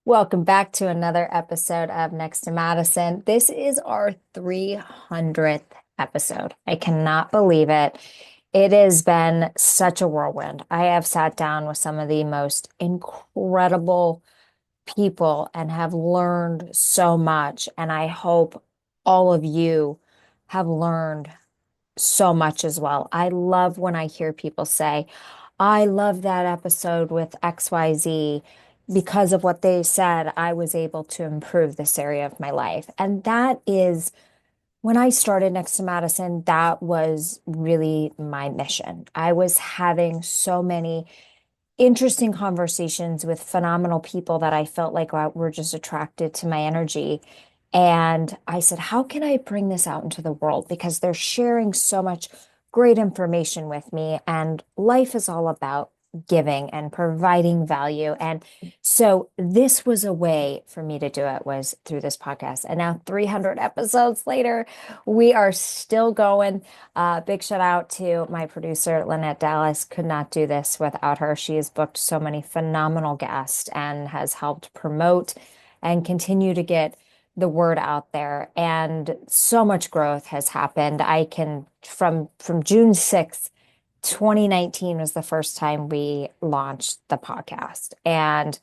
Welcome back to another episode of Next to Madison. This is our 300th episode. I cannot believe it. It has been such a whirlwind. I have sat down with some of the most incredible people and have learned so much. And I hope all of you have learned so much as well. I love when I hear people say, I love that episode with XYZ. Because of what they said, I was able to improve this area of my life. And that is when I started Next to Madison, that was really my mission. I was having so many interesting conversations with phenomenal people that I felt like were just attracted to my energy. And I said, how can I bring this out into the world? Because they're sharing so much great information with me, and life is all about giving and providing value. And so this was a way for me to do it was through this podcast. And now 300 episodes later, we are still going. Big shout out to my producer, Lynette Dallas. Could not do this without her. She has booked so many phenomenal guests and has helped promote and continue to get the word out there. And so much growth has happened. I can from June 6th, 2019 was the first time we launched the podcast. And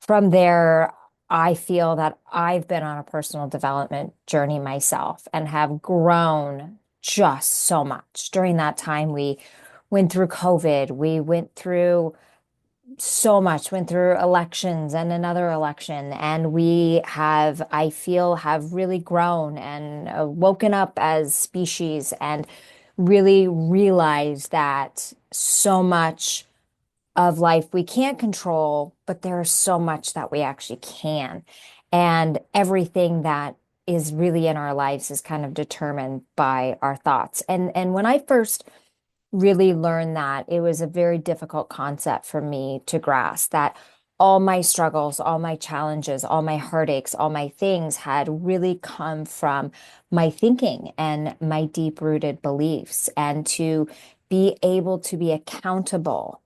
from there, I feel that I've been on a personal development journey myself and have grown just so much. During that time, we went through COVID, we went through so much, went through elections and another election, and we have, I feel, have really grown and woken up as species and really realized that so much of life we can't control, but there's so much that we actually can. And everything that is really in our lives is kind of determined by our thoughts. And when I first really learned that, it was a very difficult concept for me to grasp that all my struggles, all my challenges, all my heartaches, all my things had really come from my thinking and my deep-rooted beliefs, and to be able to be accountable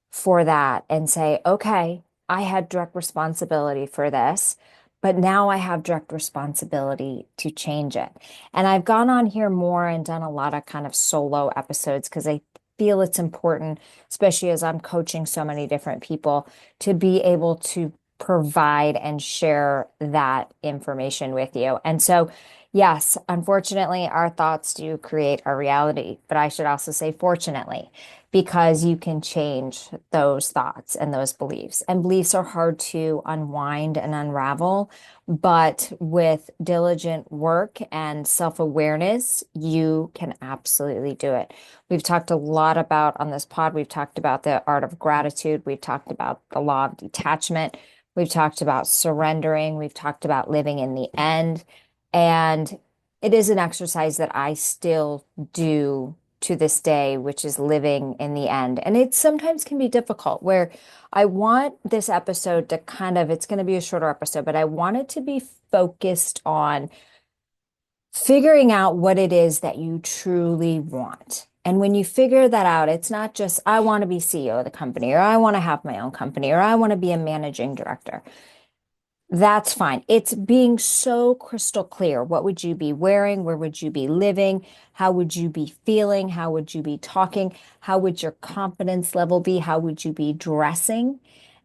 for that and say, okay, I had direct responsibility for this, but now I have direct responsibility to change it. And I've gone on here more and done a lot of kind of solo episodes because I feel it's important, especially as I'm coaching so many different people, to be able to provide and share that information with you. And so, yes, unfortunately, our thoughts do create our reality, but I should also say fortunately, because you can change those thoughts and those beliefs. And beliefs are hard to unwind and unravel, but with diligent work and self-awareness, you can absolutely do it. We've talked a lot about on this pod, we've talked about the art of gratitude, we've talked about the law of detachment, we've talked about surrendering, we've talked about living in the end. And it is an exercise that I still do to this day, which is living in the end. And it sometimes can be difficult where I want this episode to kind of, it's going to be a shorter episode, but I want it to be focused on figuring out what it is that you truly want. And when you figure that out, it's not just, I want to be CEO of the company, or I want to have my own company, or I want to be a managing director. That's fine. It's being so crystal clear. What would you be wearing? Where would you be living? How would you be feeling? How would you be talking? How would your confidence level be? How would you be dressing?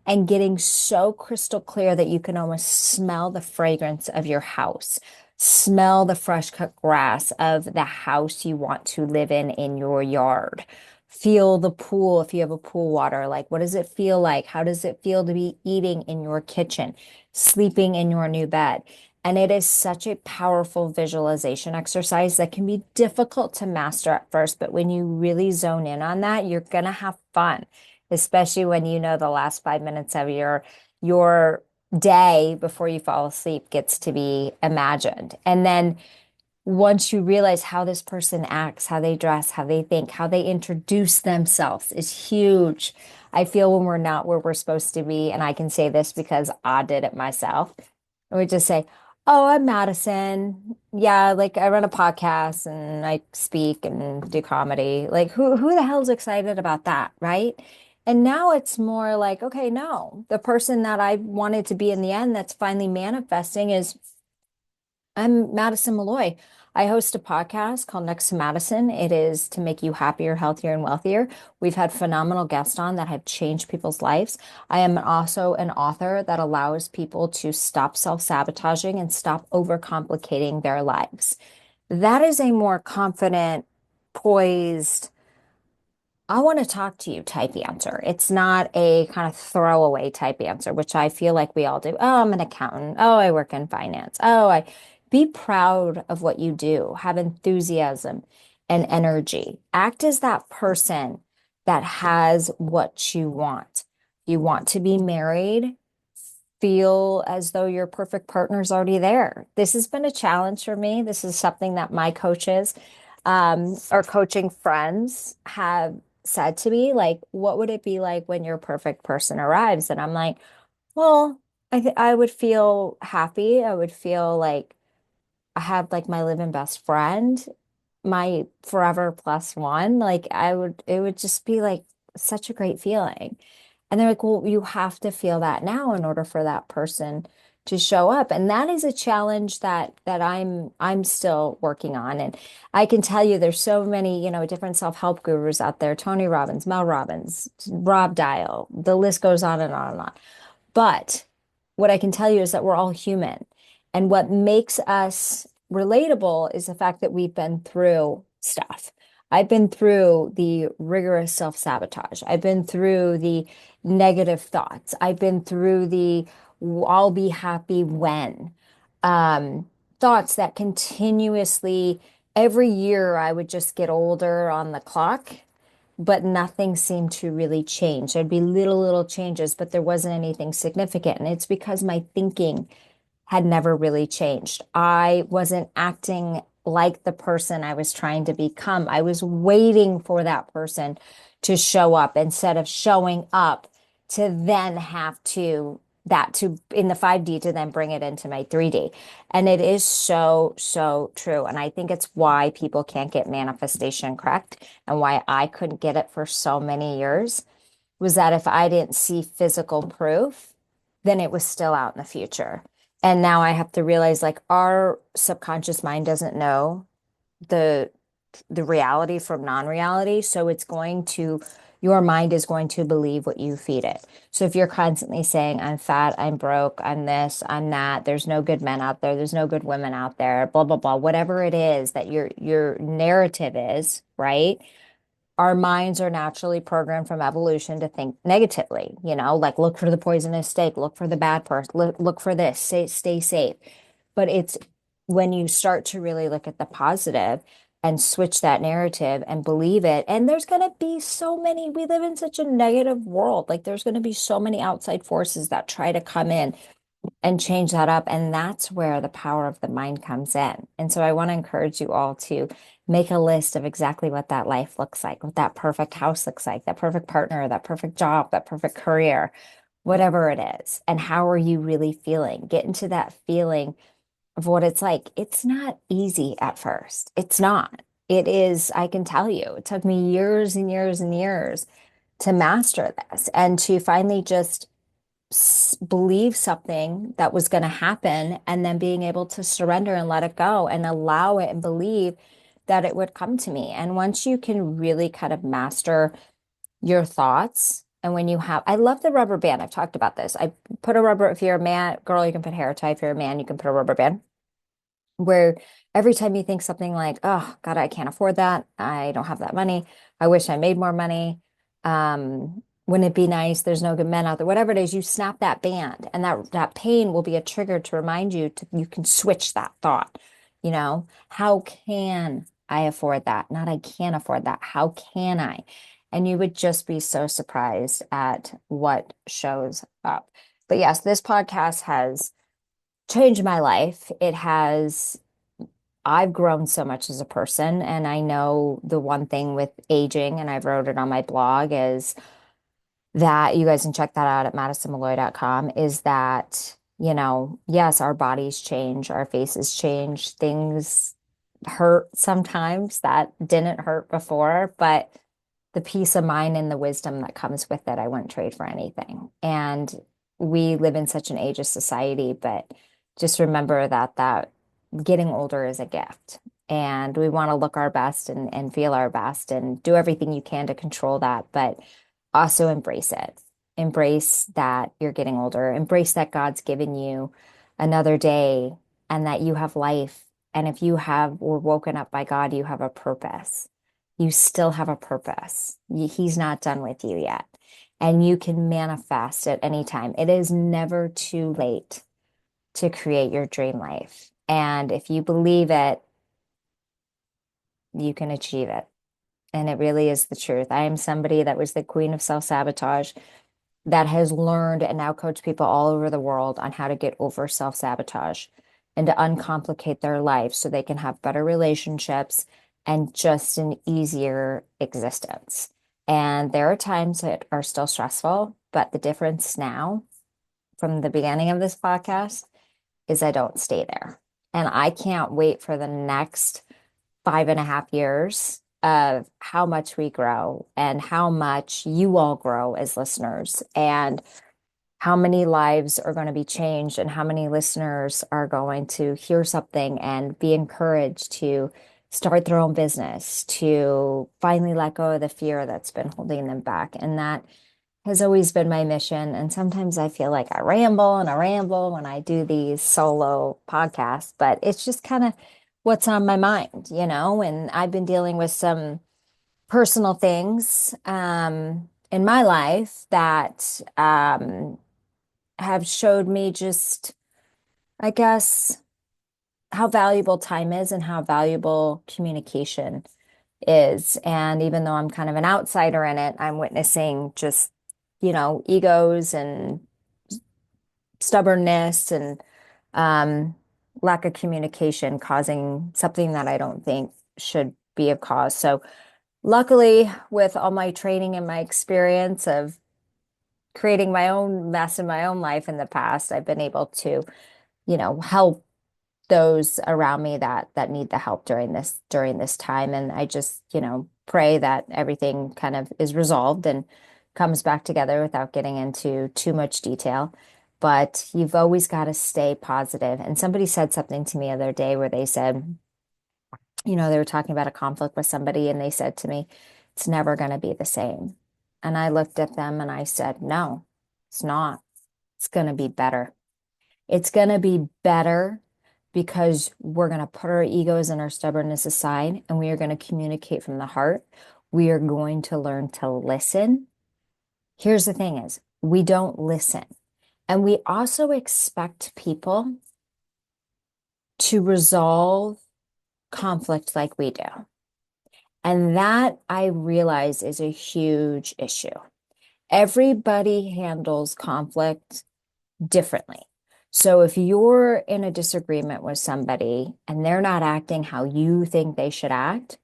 And getting so crystal clear that you can almost smell the fragrance of your house, smell the fresh cut grass of the house you want to live in your yard. Feel the pool if you have a pool water. Like, what does it feel like? How does it feel to be eating in your kitchen, sleeping in your new bed? And it is such a powerful visualization exercise that can be difficult to master at first, but when you really zone in on that, you're gonna have fun, especially when you know the last 5 minutes of your day before you fall asleep gets to be imagined. And then once you realize how this person acts, how they dress, how they think, how they introduce themselves is huge. I feel when we're not where we're supposed to be, and I can say this because I did it myself. I would just say, "Oh, I'm Madison. Yeah, like I run a podcast and I speak and do comedy." Like who the hell's excited about that, right? And now it's more like, okay, no, the person that I wanted to be in the end that's finally manifesting is I'm Madison Malloy. I host a podcast called Next to Madison. It is to make you happier, healthier, and wealthier. We've had phenomenal guests on that have changed people's lives. I am also an author that allows people to stop self-sabotaging and stop overcomplicating their lives. That is a more confident, poised, I want to talk to you type answer. It's not a kind of throwaway type answer, which I feel like we all do. Oh, I'm an accountant. Oh, I work in finance. Oh, I be proud of what you do. Have enthusiasm and energy. Act as that person that has what you want. You want to be married, feel as though your perfect partner is already there. This has been a challenge for me. This is something that my coaches or coaching friends have said to me, like, what would it be like when your perfect person arrives? And I'm like, well, I would feel happy. I would feel like I have like my living best friend, my forever plus one. Like it would just be like such a great feeling. And they're like, well, you have to feel that now in order for that person to show up. And that is a challenge that I'm still working on. And I can tell you there's so many, different self-help gurus out there, Tony Robbins, Mel Robbins, Rob Dial, the list goes on and on and on. But what I can tell you is that we're all human. And what makes us relatable is the fact that we've been through stuff. I've been through the rigorous self-sabotage. I've been through the negative thoughts. I've been through the I'll be happy when um, thoughts that continuously, every year I would just get older on the clock, but nothing seemed to really change. There'd be little changes, but there wasn't anything significant. And it's because my thinking had never really changed. I wasn't acting like the person I was trying to become. I was waiting for that person to show up instead of showing up to then have to in the 5D to then bring it into my 3D. And it is so true. And I think it's why people can't get manifestation correct and why I couldn't get it for so many years was that if I didn't see physical proof, then it was still out in the future. And now I have to realize like our subconscious mind doesn't know the the reality from non-reality. So your mind is going to believe what you feed it. So if you're constantly saying, I'm fat, I'm broke, I'm this, I'm that, there's no good men out there, there's no good women out there, blah, blah, blah, whatever it is that your narrative is, right? Our minds are naturally programmed from evolution to think negatively, like look for the poisonous snake, look for the bad person, look for this, stay safe. But it's when you start to really look at the positive and switch that narrative and believe it. And there's going to be so many, we live in such a negative world. Like there's going to be so many outside forces that try to come in and change that up. And that's where the power of the mind comes in. And so I want to encourage you all to make a list of exactly what that life looks like, what that perfect house looks like, that perfect partner, that perfect job, that perfect career, whatever it is. And how are you really feeling? Get into that feeling of what it's like. It's not easy at first. It's not. It is, I can tell you, it took me years and years and years to master this and to finally just believe something that was going to happen and then being able to surrender and let it go and allow it and believe that it would come to me. And once you can really kind of master your thoughts, and when you have, I love the rubber band. I've talked about this. I put a rubber, if you're a man, girl, you can put hair tie. If you're a man, you can put a rubber band where every time you think something like, oh God, I can't afford that. I don't have that money. I wish I made more money. Wouldn't it be nice? There's no good men out there. Whatever it is, you snap that band and that pain will be a trigger to remind you you can switch that thought. How can I afford that? Not I can't afford that. How can I? And you would just be so surprised at what shows up. But yes, this podcast has changed my life. I've grown so much as a person, and I know the one thing with aging, and I've wrote it on my blog, is that you guys can check that out at madisonmalloy.com, is that, yes, our bodies change, our faces change, things hurt sometimes that didn't hurt before, but the peace of mind and the wisdom that comes with it, I wouldn't trade for anything. And we live in such an ageist society, but just remember that getting older is a gift. And we want to look our best and feel our best and do everything you can to control that, but also embrace it. Embrace that you're getting older. Embrace that God's given you another day and that you have life. And if you have were woken up by God, you have a purpose. You still have a purpose. He's not done with you yet. And you can manifest at any time. It is never too late to create your dream life. And if you believe it, you can achieve it. And it really is the truth. I am somebody that was the queen of self-sabotage that has learned and now coach people all over the world on how to get over self-sabotage and to uncomplicate their life so they can have better relationships and just an easier existence. And there are times that are still stressful, but the difference now from the beginning of this podcast is I don't stay there. And I can't wait for the next 5.5 years of how much we grow and how much you all grow as listeners and how many lives are going to be changed and how many listeners are going to hear something and be encouraged to start their own business, to finally let go of the fear that's been holding them back. And that has always been my mission. And sometimes I feel like I ramble and I ramble when I do these solo podcasts, but it's just kind of what's on my mind, and I've been dealing with some personal things in my life that have showed me just, I guess, how valuable time is and how valuable communication is. And even though I'm kind of an outsider in it, I'm witnessing just, egos and stubbornness and lack of communication causing something that I don't think should be a cause. So, luckily, with all my training and my experience of creating my own mess in my own life in the past, I've been able to, help those around me that need the help during this time. And I just, pray that everything kind of is resolved and comes back together without getting into too much detail. But you've always got to stay positive. And somebody said something to me the other day where they said, they were talking about a conflict with somebody and they said to me, it's never going to be the same. And I looked at them and I said, no, it's not. It's going to be better. It's going to be better because we're going to put our egos and our stubbornness aside and we are going to communicate from the heart. We are going to learn to listen. Here's the thing is, we don't listen. And we also expect people to resolve conflict like we do. And that I realize is a huge issue. Everybody handles conflict differently. So if you're in a disagreement with somebody and they're not acting how you think they should act,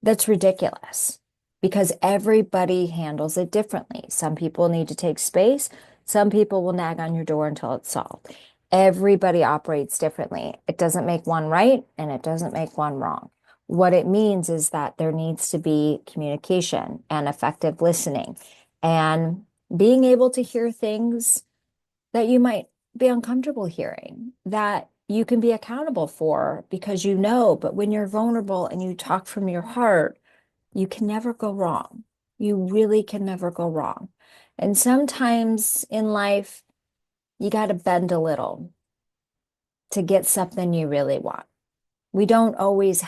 that's ridiculous because everybody handles it differently. Some people need to take space. Some people will nag on your door until it's solved. Everybody operates differently. It doesn't make one right and it doesn't make one wrong. What it means is that there needs to be communication and effective listening and being able to hear things that you might be uncomfortable hearing, that you can be accountable for because but when you're vulnerable and you talk from your heart, you can never go wrong. You really can never go wrong. And sometimes in life, you got to bend a little to get something you really want. We don't always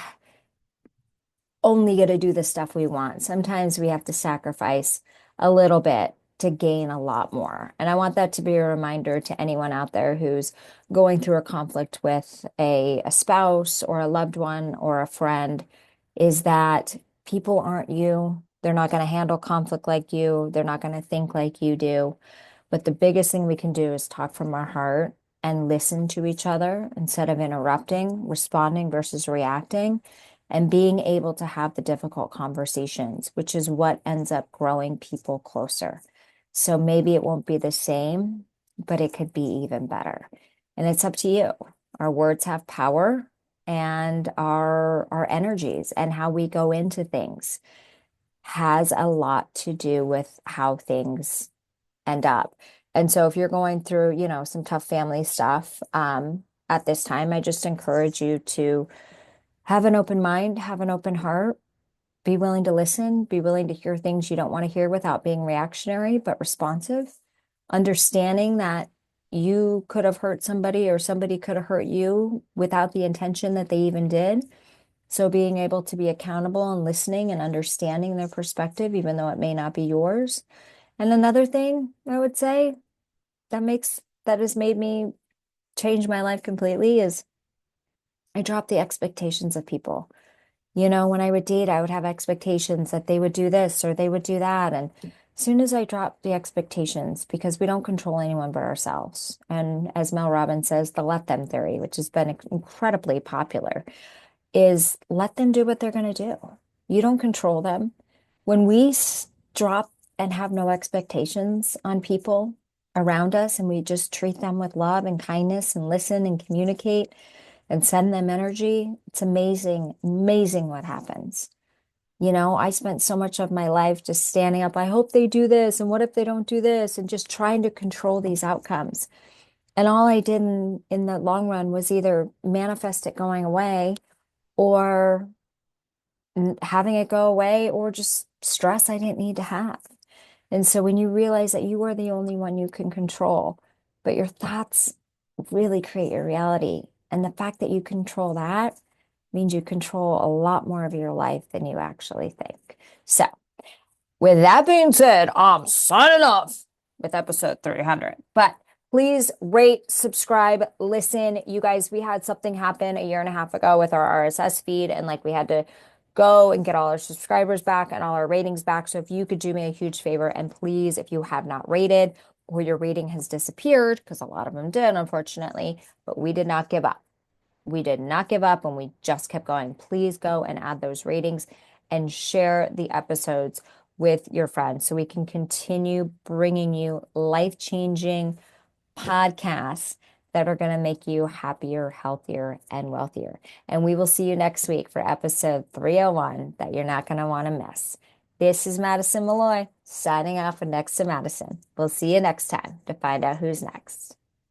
only get to do the stuff we want. Sometimes we have to sacrifice a little bit to gain a lot more. And I want that to be a reminder to anyone out there who's going through a conflict with a spouse or a loved one or a friend, is that people aren't you. They're not going to handle conflict like you. They're not going to think like you do. But the biggest thing we can do is talk from our heart and listen to each other instead of interrupting, responding versus reacting, and being able to have the difficult conversations, which is what ends up growing people closer. So maybe it won't be the same, but it could be even better. And it's up to you. Our words have power and our energies and how we go into things has a lot to do with how things end up. And so if you're going through, some tough family stuff, at this time, I just encourage you to have an open mind, have an open heart, be willing to listen, be willing to hear things you don't want to hear without being reactionary, but responsive, understanding that you could have hurt somebody or somebody could have hurt you without the intention that they even did. So being able to be accountable and listening and understanding their perspective, even though it may not be yours. And another thing I would say that has made me change my life completely is I dropped the expectations of people. When I would date, I would have expectations that they would do this or they would do that. And as soon as I dropped the expectations, because we don't control anyone but ourselves. And as Mel Robbins says, the let them theory, which has been incredibly popular, is let them do what they're going to do. You don't control them. When we drop and have no expectations on people around us and we just treat them with love and kindness and listen and communicate and send them energy, it's amazing, amazing what happens. I spent so much of my life just standing up. I hope they do this. And what if they don't do this? And just trying to control these outcomes. And all I did in the long run was either manifest it going away or having it go away or just stress I didn't need to have. And so when you realize that you are the only one you can control, but your thoughts really create your reality. And the fact that you control that means you control a lot more of your life than you actually think. So, with that being said, I'm signing off with episode 300. But please rate, subscribe, listen. You guys, we had something happen a year and a half ago with our RSS feed, and we had to go and get all our subscribers back and all our ratings back. So if you could do me a huge favor, and please, if you have not rated or your rating has disappeared, because a lot of them did, unfortunately, but we did not give up. We did not give up and we just kept going. Please go and add those ratings and share the episodes with your friends so we can continue bringing you life-changing podcasts that are going to make you happier, healthier, and wealthier. And we will see you next week for episode 301 that you're not going to want to miss. This is Madison Malloy signing off for Next to Madison. We'll see you next time to find out who's next.